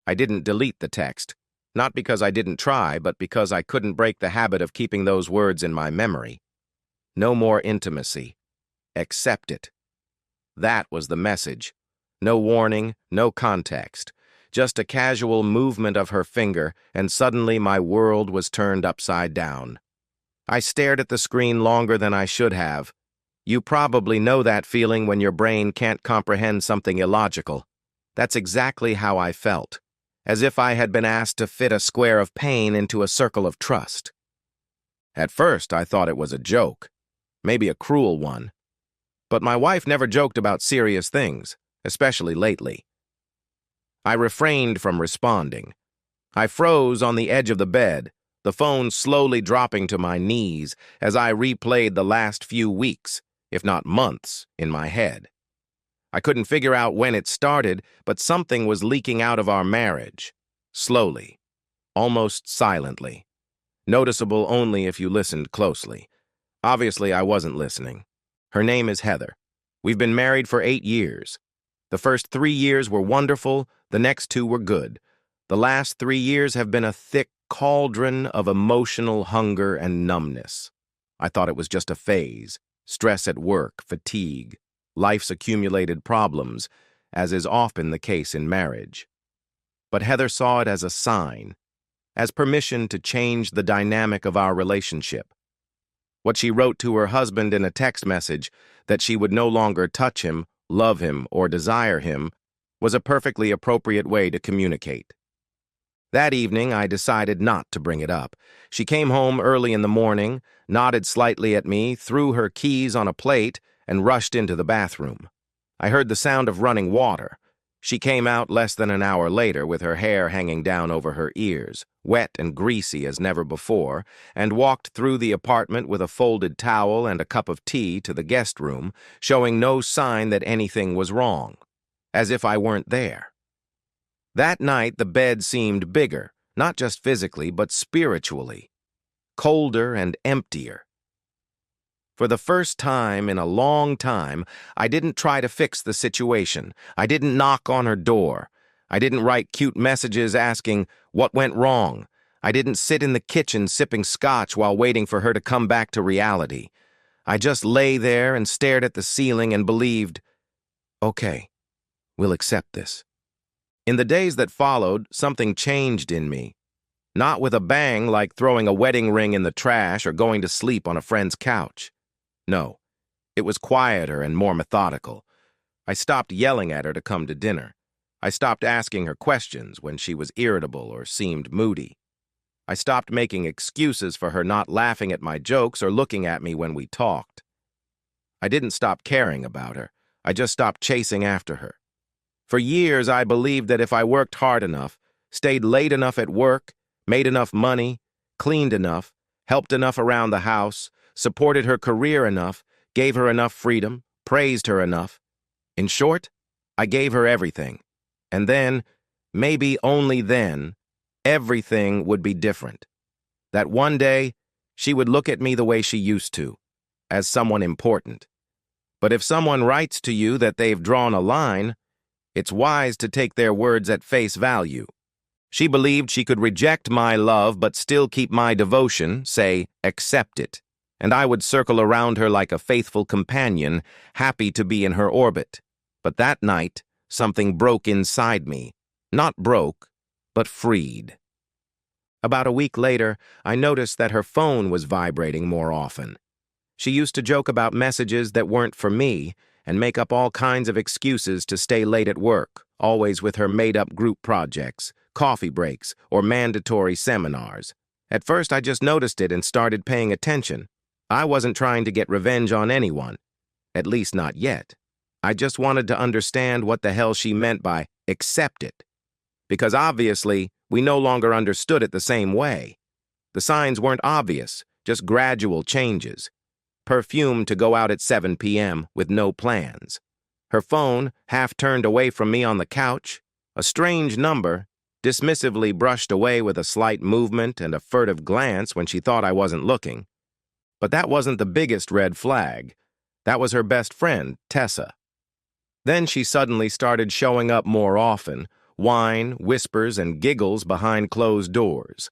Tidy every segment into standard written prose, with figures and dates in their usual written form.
I didn't delete the text, not because I didn't try, but because I couldn't break the habit of keeping those words in my memory. No more intimacy. Accept it. That was the message. No warning, no context. Just a casual movement of her finger, and suddenly my world was turned upside down. I stared at the screen longer than I should have. You probably know that feeling when your brain can't comprehend something illogical. That's exactly how I felt, as if I had been asked to fit a square of pain into a circle of trust. At first, I thought it was a joke, maybe a cruel one. But my wife never joked about serious things, especially lately. I refrained from responding. I froze on the edge of the bed, the phone slowly dropping to my knees as I replayed the last few weeks, if not months, in my head. I couldn't figure out when it started, but something was leaking out of our marriage. Slowly, almost silently. Noticeable only if you listened closely. Obviously, I wasn't listening. Her name is Heather. We've been married for 8 years. The first 3 years were wonderful, the next 2 were good. The last 3 years have been a thick cauldron of emotional hunger and numbness. I thought it was just a phase, stress at work, fatigue, life's accumulated problems, as is often the case in marriage. But Heather saw it as a sign, as permission to change the dynamic of our relationship. What she wrote to her husband in a text message, that she would no longer touch him, love him, or desire him, was a perfectly appropriate way to communicate. That evening, I decided not to bring it up. She came home early in the morning, nodded slightly at me, threw her keys on a plate, and rushed into the bathroom. I heard the sound of running water. She came out less than an hour later with her hair hanging down over her ears, wet and greasy as never before, and walked through the apartment with a folded towel and a cup of tea to the guest room, showing no sign that anything was wrong, as if I weren't there. That night, the bed seemed bigger, not just physically, but spiritually, colder and emptier. For the first time in a long time, I didn't try to fix the situation. I didn't knock on her door. I didn't write cute messages asking what went wrong. I didn't sit in the kitchen sipping scotch while waiting for her to come back to reality. I just lay there and stared at the ceiling and believed, okay, we'll accept this. In the days that followed, something changed in me. Not with a bang like throwing a wedding ring in the trash or going to sleep on a friend's couch. No, it was quieter and more methodical. I stopped yelling at her to come to dinner. I stopped asking her questions when she was irritable or seemed moody. I stopped making excuses for her not laughing at my jokes or looking at me when we talked. I didn't stop caring about her. I just stopped chasing after her. For years, I believed that if I worked hard enough, stayed late enough at work, made enough money, cleaned enough, helped enough around the house, supported her career enough, gave her enough freedom, praised her enough. In short, I gave her everything. And then, maybe only then, everything would be different. That one day, she would look at me the way she used to, as someone important. But if someone writes to you that they've drawn a line, it's wise to take their words at face value. She believed she could reject my love but still keep my devotion, say, accept it. And I would circle around her like a faithful companion, happy to be in her orbit. But that night, something broke inside me. Not broke, but freed. About a week later, I noticed that her phone was vibrating more often. She used to joke about messages that weren't for me and make up all kinds of excuses to stay late at work, always with her made-up group projects, coffee breaks, or mandatory seminars. At first, I just noticed it and started paying attention. I wasn't trying to get revenge on anyone, at least not yet. I just wanted to understand what the hell she meant by accept it. Because obviously, we no longer understood it the same way. The signs weren't obvious, just gradual changes. Perfume to go out at 7 p.m. with no plans. Her phone, half turned away from me on the couch. A strange number, dismissively brushed away with a slight movement and a furtive glance when she thought I wasn't looking. But that wasn't the biggest red flag. That was her best friend, Tessa. Then she suddenly started showing up more often, wine, whispers, and giggles behind closed doors.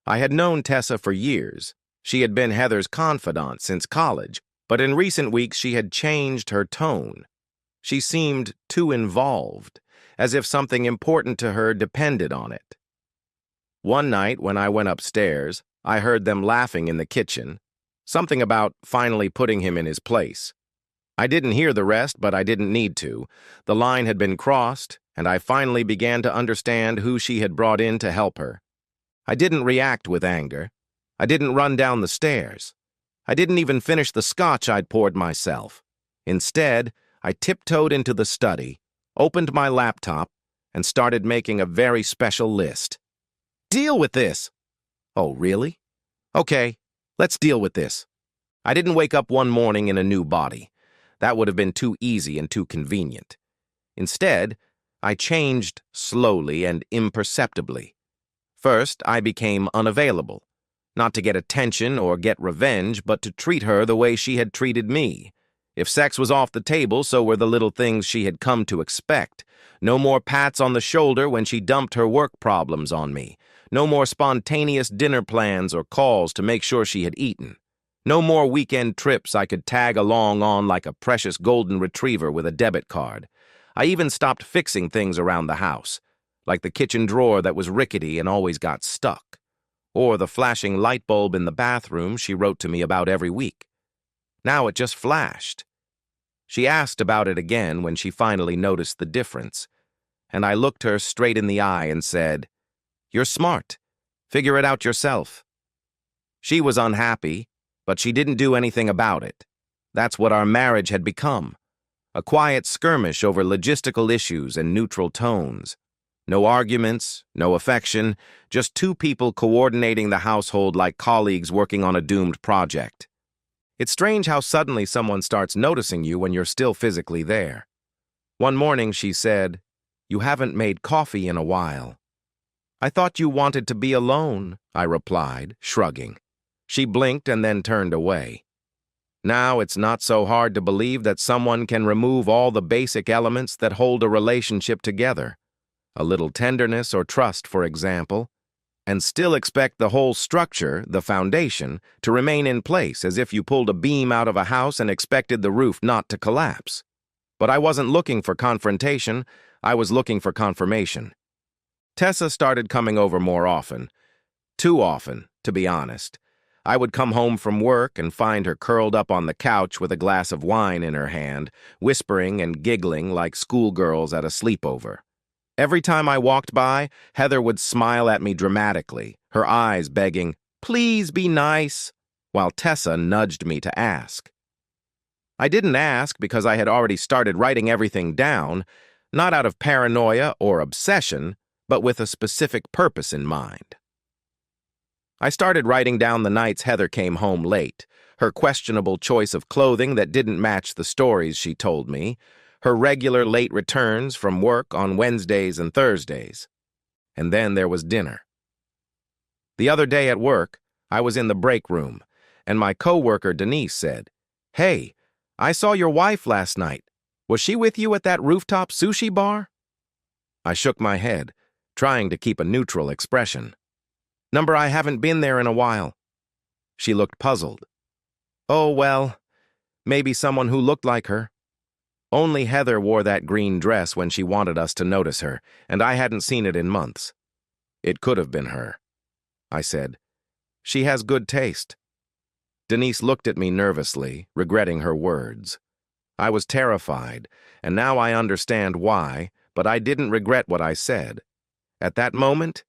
I had known Tessa for years. She had been Heather's confidant since college, but in recent weeks she had changed her tone. She seemed too involved, as if something important to her depended on it. One night, when I went upstairs, I heard them laughing in the kitchen, something about finally putting him in his place. I didn't hear the rest, but I didn't need to. The line had been crossed, and I finally began to understand who she had brought in to help her. I didn't react with anger. I didn't run down the stairs. I didn't even finish the scotch I'd poured myself. Instead, I tiptoed into the study, opened my laptop, and started making a very special list. Deal with this! Oh, really? Okay, let's deal with this. I didn't wake up one morning in a new body. That would have been too easy and too convenient. Instead, I changed slowly and imperceptibly. First, I became unavailable, not to get attention or get revenge, but to treat her the way she had treated me. If sex was off the table, so were the little things she had come to expect. No more pats on the shoulder when she dumped her work problems on me. No more spontaneous dinner plans or calls to make sure she had eaten. No more weekend trips I could tag along on like a precious golden retriever with a debit card. I even stopped fixing things around the house, like the kitchen drawer that was rickety and always got stuck, or the flashing light bulb in the bathroom she wrote to me about every week. Now it just flashed. She asked about it again when she finally noticed the difference, and I looked her straight in the eye and said, "You're smart. Figure it out yourself." She was unhappy, but she didn't do anything about it. That's what our marriage had become, a quiet skirmish over logistical issues and neutral tones. No arguments, no affection, just two people coordinating the household like colleagues working on a doomed project. It's strange how suddenly someone starts noticing you when you're still physically there. One morning she said, "You haven't made coffee in a while." "I thought you wanted to be alone," I replied, shrugging. She blinked and then turned away. Now it's not so hard to believe that someone can remove all the basic elements that hold a relationship together, a little tenderness or trust, for example, and still expect the whole structure, the foundation, to remain in place as if you pulled a beam out of a house and expected the roof not to collapse. But I wasn't looking for confrontation, I was looking for confirmation. Tessa started coming over more often. Too often, to be honest. I would come home from work and find her curled up on the couch with a glass of wine in her hand, whispering and giggling like schoolgirls at a sleepover. Every time I walked by, Heather would smile at me dramatically, her eyes begging, "Please be nice," while Tessa nudged me to ask. I didn't ask because I had already started writing everything down, not out of paranoia or obsession, but with a specific purpose in mind. I started writing down the nights Heather came home late, her questionable choice of clothing that didn't match the stories she told me, her regular late returns from work on Wednesdays and Thursdays. And then there was dinner. The other day at work, I was in the break room, and my coworker Denise said, "Hey, I saw your wife last night. Was she with you at that rooftop sushi bar?" I shook my head, trying to keep a neutral expression. "Number, I haven't been there in a while." She looked puzzled. "Oh, well, maybe someone who looked like her. Only Heather wore that green dress when she wanted us to notice her, and I hadn't seen it in months." "It could have been her," I said. "She has good taste." Denise looked at me nervously, regretting her words. I was terrified, and now I understand why, but I didn't regret what I said. At that moment,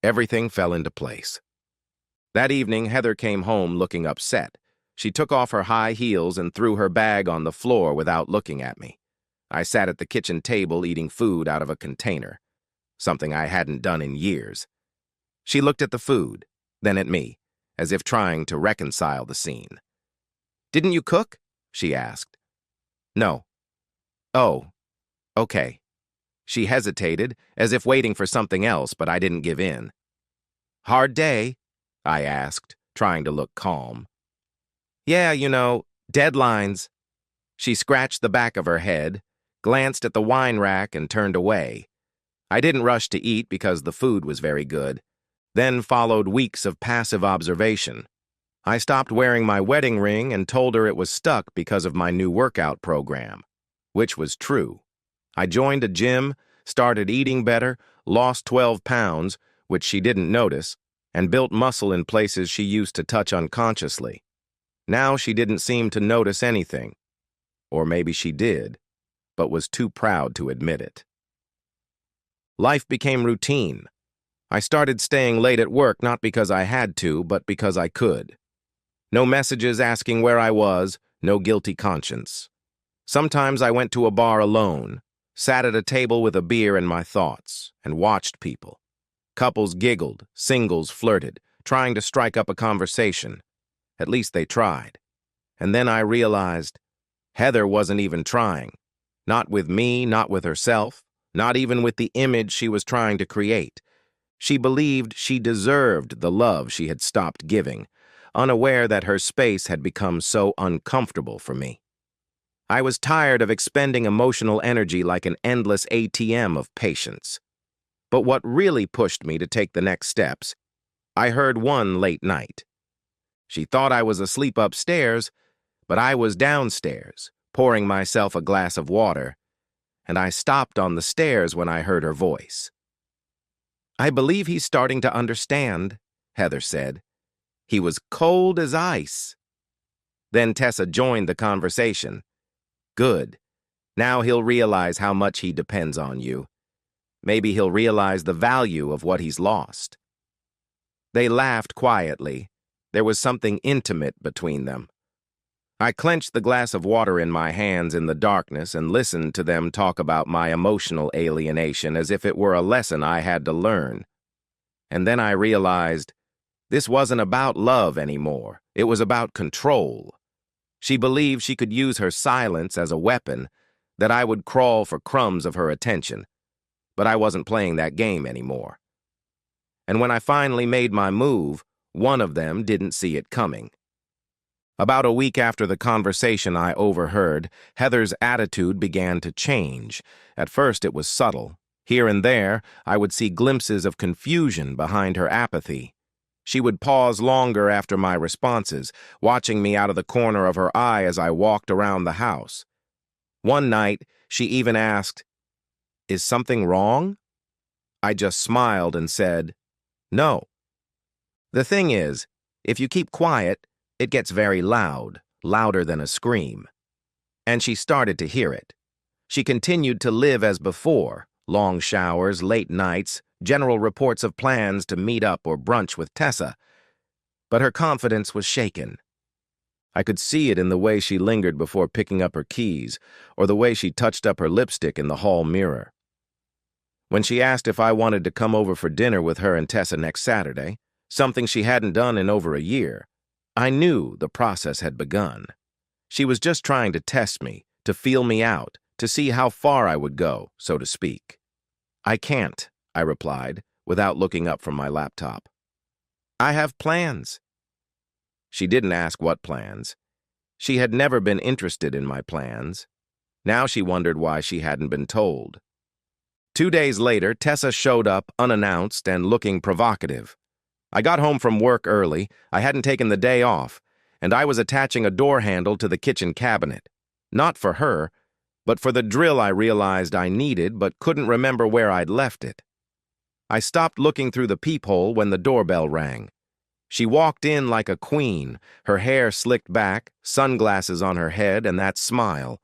everything fell into place. That evening, Heather came home looking upset. She took off her high heels and threw her bag on the floor without looking at me. I sat at the kitchen table eating food out of a container, something I hadn't done in years. She looked at the food, then at me, as if trying to reconcile the scene. "Didn't you cook?" she asked. "No." "Oh, okay." She hesitated, as if waiting for something else, but I didn't give in. "Hard day?" I asked, trying to look calm. "Yeah, deadlines." She scratched the back of her head, glanced at the wine rack, and turned away. I didn't rush to eat because the food was very good. Then followed weeks of passive observation. I stopped wearing my wedding ring and told her it was stuck because of my new workout program, which was true. I joined a gym, started eating better, lost 12 pounds, which she didn't notice, and built muscle in places she used to touch unconsciously. Now she didn't seem to notice anything. Or maybe she did, but was too proud to admit it. Life became routine. I started staying late at work not because I had to, but because I could. No messages asking where I was, no guilty conscience. Sometimes I went to a bar alone, sat at a table with a beer and my thoughts, and watched people. Couples giggled, singles flirted, trying to strike up a conversation. At least they tried. And then I realized Heather wasn't even trying. Not with me, not with herself, not even with the image she was trying to create. She believed she deserved the love she had stopped giving, unaware that her space had become so uncomfortable for me. I was tired of expending emotional energy like an endless ATM of patience. But what really pushed me to take the next steps, I heard one late night. She thought I was asleep upstairs, but I was downstairs, pouring myself a glass of water, and I stopped on the stairs when I heard her voice. "I believe he's starting to understand," Heather said. "He was cold as ice." Then Tessa joined the conversation. "Good. Now he'll realize how much he depends on you. Maybe he'll realize the value of what he's lost." They laughed quietly. There was something intimate between them. I clenched the glass of water in my hands in the darkness and listened to them talk about my emotional alienation as if it were a lesson I had to learn. And then I realized this wasn't about love anymore. It was about control. She believed she could use her silence as a weapon, that I would crawl for crumbs of her attention. But I wasn't playing that game anymore. And when I finally made my move, one of them didn't see it coming. About a week after the conversation I overheard, Heather's attitude began to change. At first it was subtle. Here and there, I would see glimpses of confusion behind her apathy. She would pause longer after my responses, watching me out of the corner of her eye as I walked around the house. One night, she even asked, "Is something wrong?" I just smiled and said, "No." The thing is, if you keep quiet, it gets very loud, louder than a scream. And she started to hear it. She continued to live as before, long showers, late nights, general reports of plans to meet up or brunch with Tessa. But her confidence was shaken. I could see it in the way she lingered before picking up her keys, or the way she touched up her lipstick in the hall mirror. When she asked if I wanted to come over for dinner with her and Tessa next Saturday, something she hadn't done in over a year, I knew the process had begun. She was just trying to test me, to feel me out, to see how far I would go, so to speak. "I can't," I replied, without looking up from my laptop. "I have plans." She didn't ask what plans. She had never been interested in my plans. Now she wondered why she hadn't been told. 2 days later, Tessa showed up unannounced and looking provocative. I got home from work early, I hadn't taken the day off, and I was attaching a door handle to the kitchen cabinet. Not for her, but for the drill I realized I needed but couldn't remember where I'd left it. I stopped looking through the peephole when the doorbell rang. She walked in like a queen, her hair slicked back, sunglasses on her head, and that smile.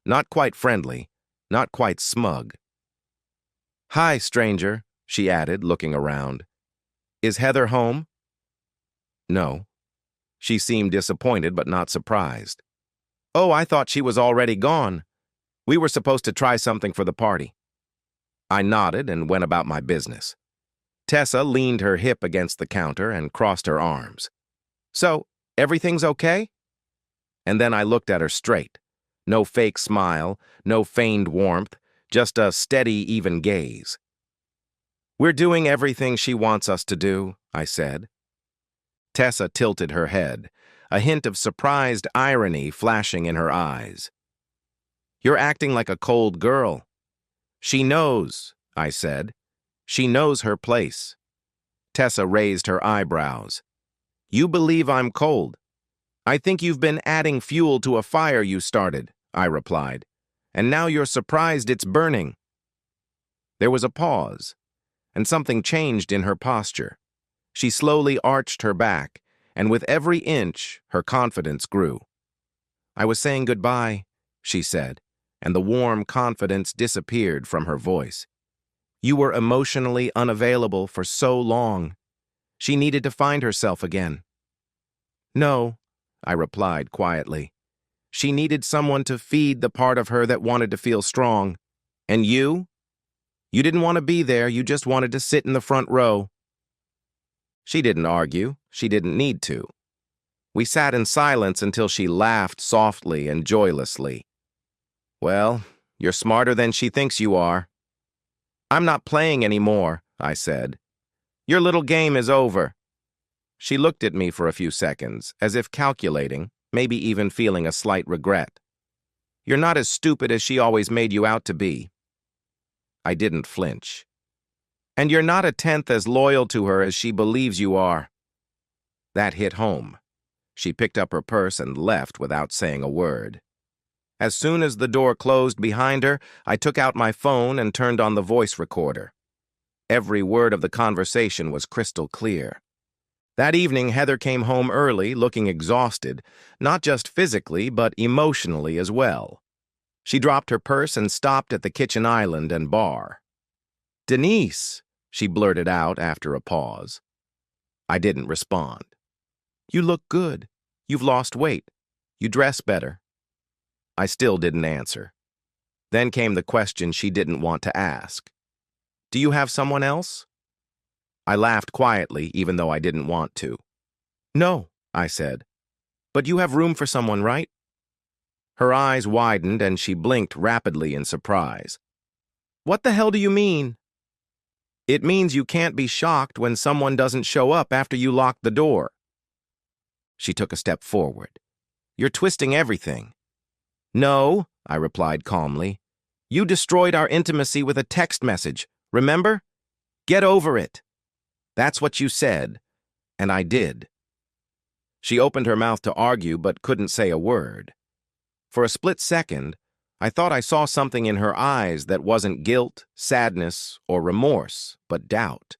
Not quite friendly, not quite smug. "Hi, stranger," she added, looking around. "Is Heather home?" No. She seemed disappointed but not surprised. "Oh, I thought she was already gone. We were supposed to try something for the party." I nodded and went about my business. Tessa leaned her hip against the counter and crossed her arms. "So, everything's okay?" And then I looked at her straight. No fake smile, no feigned warmth, just a steady, even gaze. "We're doing everything she wants us to do," I said. Tessa tilted her head, a hint of surprised irony flashing in her eyes. "You're acting like a cold girl." "She knows," I said. She knows her place. Tessa raised her eyebrows. You believe I'm cold. I think you've been adding fuel to a fire you started, I replied. And now you're surprised it's burning. There was a pause, and something changed in her posture. She slowly arched her back, and with every inch, her confidence grew. I was saying goodbye, she said, and the warm confidence disappeared from her voice. You were emotionally unavailable for so long. She needed to find herself again. No, I replied quietly. She needed someone to feed the part of her that wanted to feel strong. And you? You didn't want to be there, you just wanted to sit in the front row. She didn't argue. She didn't need to. We sat in silence until she laughed softly and joylessly. Well, you're smarter than she thinks you are. I'm not playing anymore, I said. Your little game is over. She looked at me for a few seconds, as if calculating, maybe even feeling a slight regret. You're not as stupid as she always made you out to be. I didn't flinch. And you're not a tenth as loyal to her as she believes you are. That hit home. She picked up her purse and left without saying a word. As soon as the door closed behind her, I took out my phone and turned on the voice recorder. Every word of the conversation was crystal clear. That evening, Heather came home early, looking exhausted, not just physically, but emotionally as well. She dropped her purse and stopped at the kitchen island and bar. Denise, she blurted out after a pause. I didn't respond. You look good. You've lost weight. You dress better. I still didn't answer. Then came the question she didn't want to ask. Do you have someone else? I laughed quietly, even though I didn't want to. No, I said. But you have room for someone, right? Her eyes widened and she blinked rapidly in surprise. What the hell do you mean? It means you can't be shocked when someone doesn't show up after you lock the door. She took a step forward. You're twisting everything. No, I replied calmly. You destroyed our intimacy with a text message, remember? Get over it. That's what you said, and I did. She opened her mouth to argue but couldn't say a word. For a split second, I thought I saw something in her eyes that wasn't guilt, sadness, or remorse, but doubt.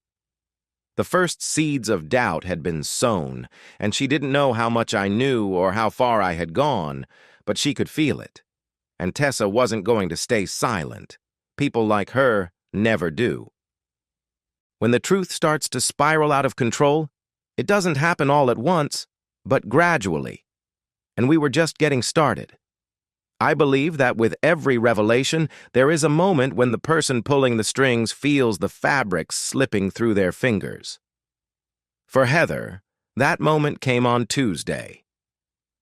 The first seeds of doubt had been sown, and she didn't know how much I knew or how far I had gone, but she could feel it. And Tessa wasn't going to stay silent. People like her never do. When the truth starts to spiral out of control, it doesn't happen all at once, but gradually. And we were just getting started. I believe that with every revelation, there is a moment when the person pulling the strings feels the fabric slipping through their fingers. For Heather, that moment came on Tuesday.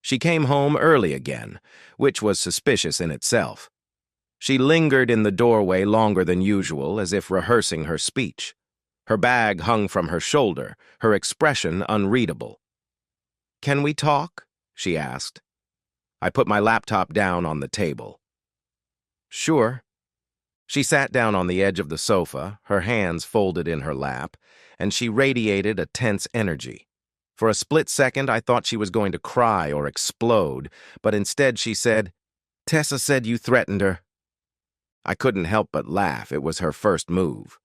She came home early again, which was suspicious in itself. She lingered in the doorway longer than usual, as if rehearsing her speech. Her bag hung from her shoulder, her expression unreadable. "Can we talk?" she asked. I put my laptop down on the table. Sure. She sat down on the edge of the sofa, her hands folded in her lap, and she radiated a tense energy. For a split second, I thought she was going to cry or explode, but instead she said, "Tessa said you threatened her." I couldn't help but laugh. It was her first move.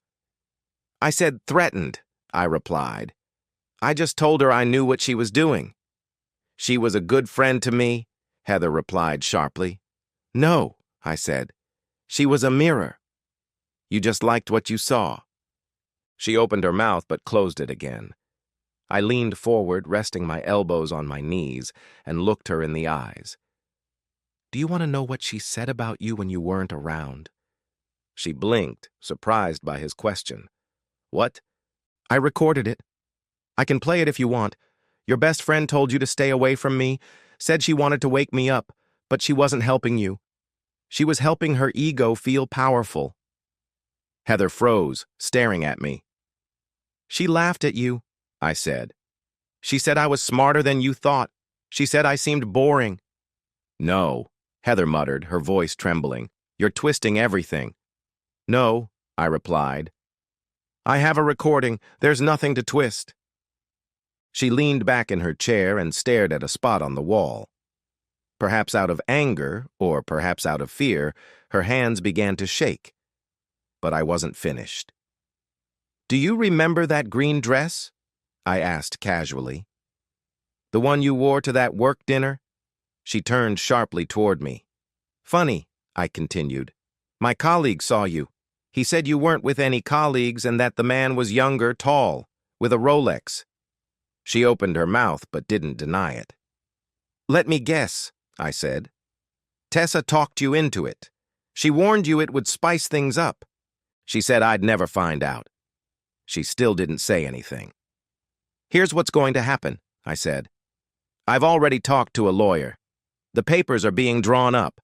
"I said threatened," I replied. "I just told her I knew what she was doing." "She was a good friend to me," Heather replied sharply. "No," I said. "She was a mirror. You just liked what you saw." She opened her mouth but closed it again. I leaned forward, resting my elbows on my knees, and looked her in the eyes. "Do you want to know what she said about you when you weren't around?" She blinked, surprised by his question. "What?" "I recorded it. I can play it if you want. Your best friend told you to stay away from me, said she wanted to wake me up, but she wasn't helping you. She was helping her ego feel powerful." Heather froze, staring at me. "She laughed at you," I said. "She said I was smarter than you thought. She said I seemed boring." "No," Heather muttered, her voice trembling. "You're twisting everything." "No," I replied. I have a recording. There's nothing to twist. She leaned back in her chair and stared at a spot on the wall. Perhaps out of anger, or perhaps out of fear, her hands began to shake. But I wasn't finished. Do you remember that green dress? I asked casually. The one you wore to that work dinner? She turned sharply toward me. Funny, I continued. My colleague saw you. He said you weren't with any colleagues and that the man was younger, tall, with a Rolex. She opened her mouth but didn't deny it. Let me guess, I said. Tessa talked you into it. She warned you it would spice things up. She said I'd never find out. She still didn't say anything. Here's what's going to happen, I said. I've already talked to a lawyer. The papers are being drawn up.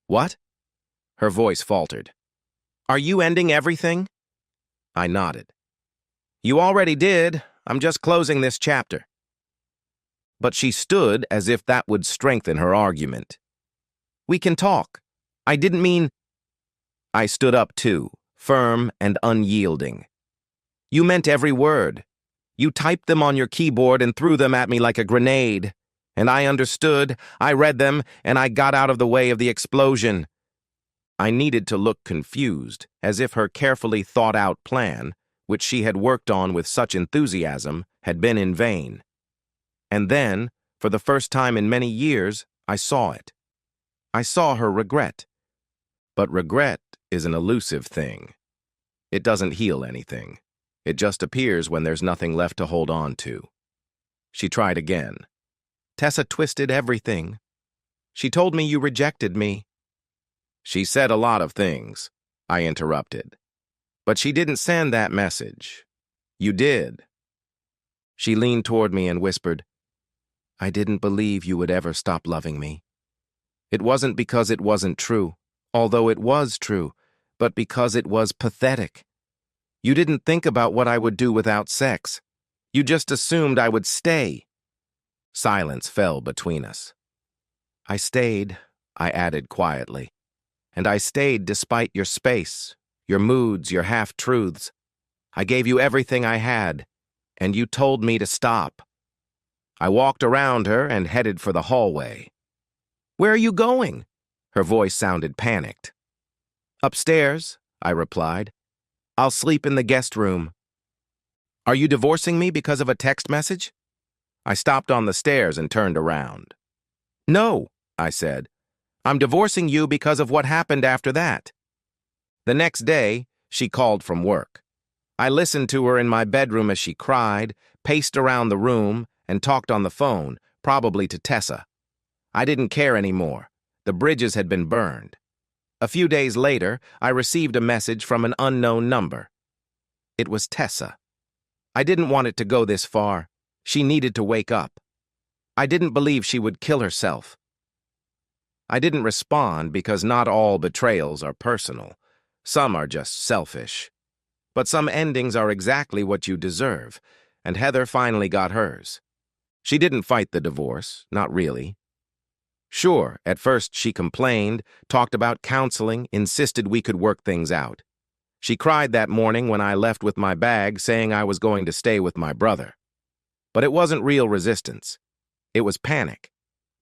What? Her voice faltered. Are you ending everything? I nodded. You already did. I'm just closing this chapter. But she stood as if that would strengthen her argument. We can talk. I didn't mean... I stood up too, firm and unyielding. You meant every word. You typed them on your keyboard and threw them at me like a grenade. And I understood, I read them, and I got out of the way of the explosion. I needed to look confused, as if her carefully thought-out plan, which she had worked on with such enthusiasm, had been in vain. And then, for the first time in many years, I saw it. I saw her regret. But regret is an elusive thing. It doesn't heal anything. It just appears when there's nothing left to hold on to. She tried again. Tessa twisted everything. She told me you rejected me. She said a lot of things, I interrupted. But she didn't send that message. You did. She leaned toward me and whispered, I didn't believe you would ever stop loving me. It wasn't because it wasn't true, although it was true, but because it was pathetic. You didn't think about what I would do without sex. You just assumed I would stay. Silence fell between us. I stayed, I added quietly. And I stayed despite your space, your moods, your half-truths. I gave you everything I had, and you told me to stop. I walked around her and headed for the hallway. Where are you going? Her voice sounded panicked. Upstairs, I replied. I'll sleep in the guest room. Are you divorcing me because of a text message? I stopped on the stairs and turned around. No, I said. I'm divorcing you because of what happened after that. The next day, she called from work. I listened to her in my bedroom as she cried, paced around the room, and talked on the phone, probably to Tessa. I didn't care anymore. The bridges had been burned. A few days later, I received a message from an unknown number. It was Tessa. I didn't want it to go this far. She needed to wake up. I didn't believe she would kill herself. I didn't respond because not all betrayals are personal. Some are just selfish. But some endings are exactly what you deserve, and Heather finally got hers. She didn't fight the divorce, not really. Sure, at first she complained, talked about counseling, insisted we could work things out. She cried that morning when I left with my bag, saying I was going to stay with my brother. But it wasn't real resistance. It was panic.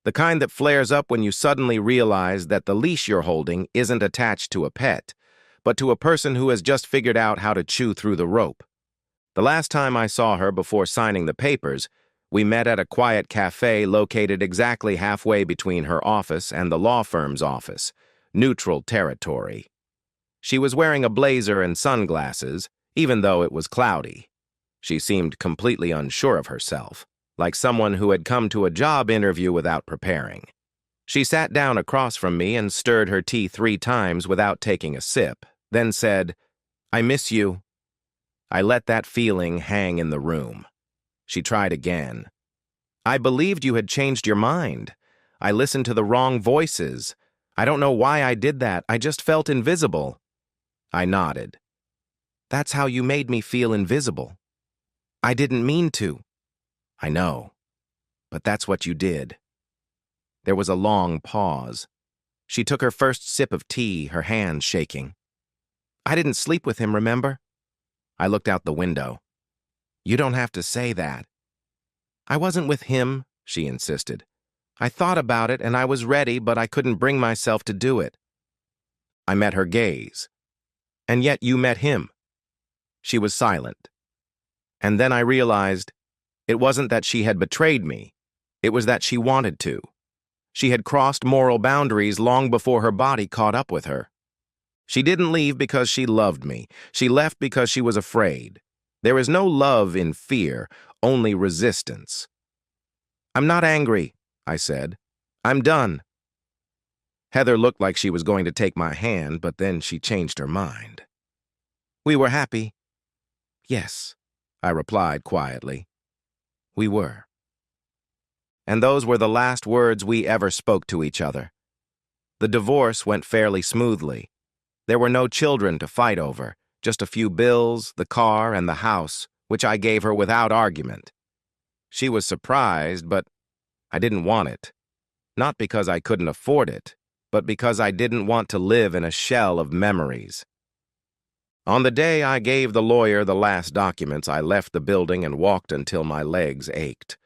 The kind that flares up when you suddenly realize that the leash you're holding isn't attached to a pet, but to a person who has just figured out how to chew through the rope. The last time I saw her before signing the papers, we met at a quiet cafe located exactly halfway between her office and the law firm's office, neutral territory. She was wearing a blazer and sunglasses, even though it was cloudy. She seemed completely unsure of herself, like someone who had come to a job interview without preparing. She sat down across from me and stirred her tea 3 times without taking a sip, then said, I miss you. I let that feeling hang in the room. She tried again. I believed you had changed your mind. I listened to the wrong voices. I don't know why I did that. I just felt invisible. I nodded. That's how you made me feel invisible. I didn't mean to. I know. But that's what you did. There was a long pause. She took her first sip of tea, her hands shaking. I didn't sleep with him, remember? I looked out the window. You don't have to say that. I wasn't with him, she insisted. I thought about it and I was ready, but I couldn't bring myself to do it. I met her gaze. And yet you met him. She was silent. And then I realized it wasn't that she had betrayed me. It was that she wanted to. She had crossed moral boundaries long before her body caught up with her. She didn't leave because she loved me. She left because she was afraid. There is no love in fear, only resistance. I'm not angry, I said. I'm done. Heather looked like she was going to take my hand, but then she changed her mind. We were happy. Yes, I replied quietly. We were. And those were the last words we ever spoke to each other. The divorce went fairly smoothly. There were no children to fight over, just a few bills, the car, and the house, which I gave her without argument. She was surprised, but I didn't want it. Not because I couldn't afford it, but because I didn't want to live in a shell of memories. On the day I gave the lawyer the last documents, I left the building and walked until my legs ached.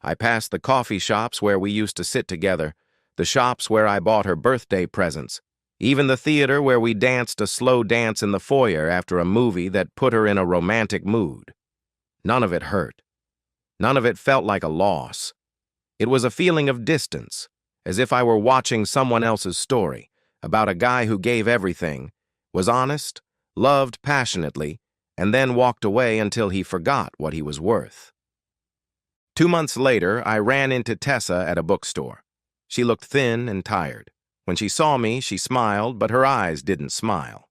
I passed the coffee shops where we used to sit together, the shops where I bought her birthday presents, even the theater where we danced a slow dance in the foyer after a movie that put her in a romantic mood. None of it hurt. None of it felt like a loss. It was a feeling of distance, as if I were watching someone else's story about a guy who gave everything, was honest, loved passionately, and then walked away until he forgot what he was worth. 2 months later, I ran into Tessa at a bookstore. She looked thin and tired. When she saw me, she smiled, but her eyes didn't smile.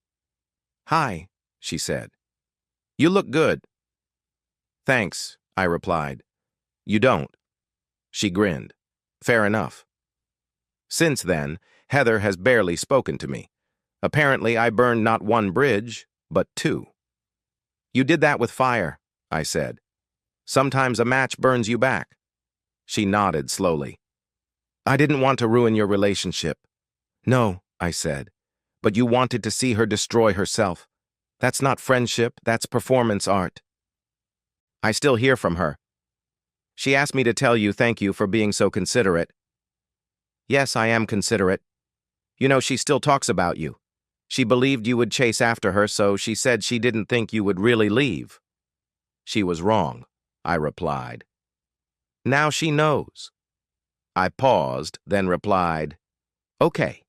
Hi, she said. You look good. Thanks, I replied. You don't. She grinned. Fair enough. Since then, Heather has barely spoken to me. Apparently, I burned not one bridge, but 2. You did that with fire, I said. Sometimes a match burns you back. She nodded slowly. I didn't want to ruin your relationship. No, I said, but you wanted to see her destroy herself. That's not friendship, that's performance art. I still hear from her. She asked me to tell you thank you for being so considerate. Yes, I am considerate. You know, she still talks about you. She believed you would chase after her, so she said she didn't think you would really leave. She was wrong, I replied. Now she knows. I paused, then replied, Okay.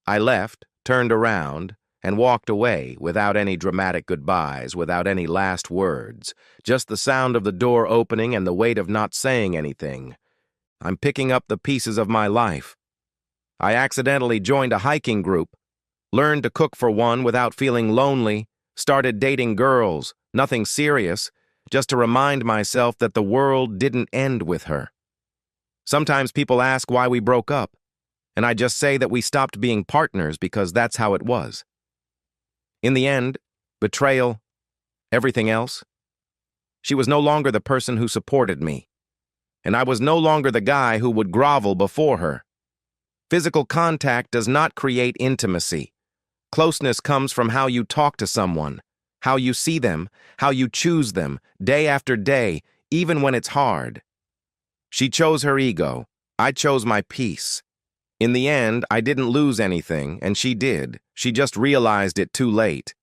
I left, turned around, and walked away without any dramatic goodbyes, without any last words, just the sound of the door opening and the weight of not saying anything. I'm picking up the pieces of my life. I accidentally joined a hiking group, learned to cook for one without feeling lonely, started dating girls, nothing serious, just to remind myself that the world didn't end with her. Sometimes people ask why we broke up, and I just say that we stopped being partners because that's how it was. In the end, betrayal, everything else, she was no longer the person who supported me, and I was no longer the guy who would grovel before her. Physical contact does not create intimacy. Closeness comes from how you talk to someone, how you see them, how you choose them, day after day, even when it's hard. She chose her ego. I chose my peace. In the end, I didn't lose anything, and she did. She just realized it too late.